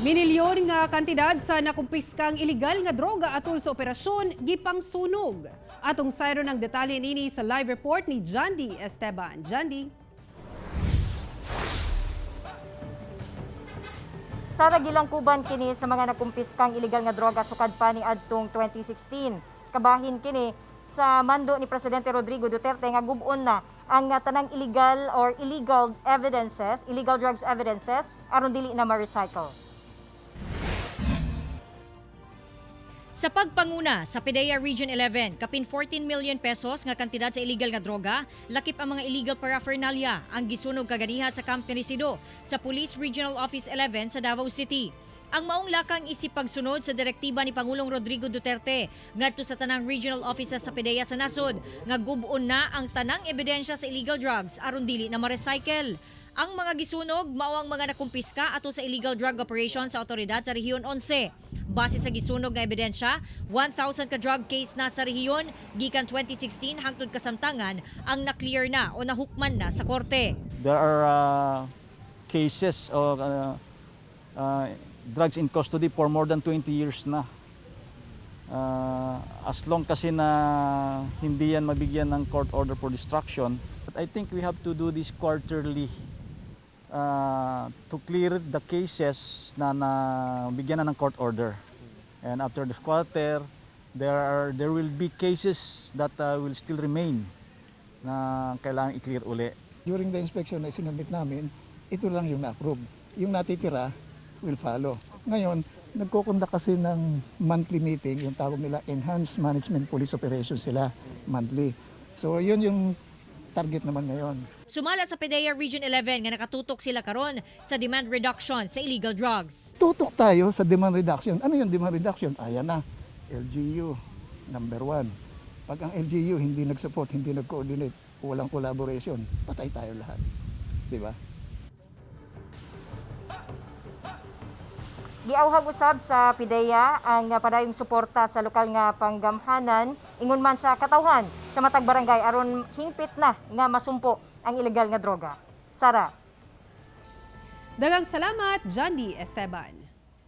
Minilyon nga kantidad sa nakumpiskang iligal nga droga atol sa operasyon gipang sunog. Atong sayro ng detalye nini sa live report ni Jandy Esteban. Jandy. Sa nagilangkuban kini sa mga nakumpiskang iligal nga droga sukad pa ni adtong 2016. Kabahin kini sa mando ni Presidente Rodrigo Duterte nga gub-on na ang tanang illegal drugs evidences aron dili na ma-recycle. Sa pagpanguna sa PDEA Region 11, kapin 14 million pesos nga kantidad sa illegal nga droga, lakip ang mga illegal paraphernalia ang gisunog kaganiha sa Camp Merisido sa Police Regional Office 11 sa Davao City. Ang maong lakang isip pagsunod sa direktiba ni Pangulong Rodrigo Duterte ngadto sa tanang regional offices sa PDEA sa nasod nga gub-on na ang tanang ebidensya sa illegal drugs aron dili na ma-recycle. Ang mga gisunog mao ang mga nakumpiska ato sa illegal drug operation sa otoridad sa Rehiyon 11. Base sa gisunog nga ebidensya, 1,000 ka drug case na sa rehiyon gikan 2016 hangtod kasamtangan ang na-clear na o nahukman na sa korte. There are cases of drugs in custody for more than 20 years na. As long kasi na hindi yan mabigyan ng court order for destruction, but I think we have to do this quarterly to clear the cases na bigyan na ng court order. And after the quarter, there will be cases that will still remain na kailangan i-clear uli. During the inspection na sinabit namin, ito lang yung na-approve. Yung natitira will follow. Ngayon, nagkukondak kasi ng monthly meeting, yung tawag nila Enhanced Management Police Operations sila, monthly. So yun yung target naman ngayon. Sumala sa PDEA Region 11 nga nakatutok sila karon sa demand reduction sa illegal drugs. Tutok tayo sa demand reduction. Ano yung demand reduction? Ayan na, LGU, number 1. Pag ang LGU hindi nag-support, hindi nag-coordinate, walang collaboration, patay tayo lahat. Di ba? Giauhag usab sa PDEA ang padayong suporta sa lokal nga panggamhanan ingon man sa katawhan sa matag barangay aron hingpit na nga masumpo ang ilegal nga droga. Sara. Daghang salamat, Jandy Esteban.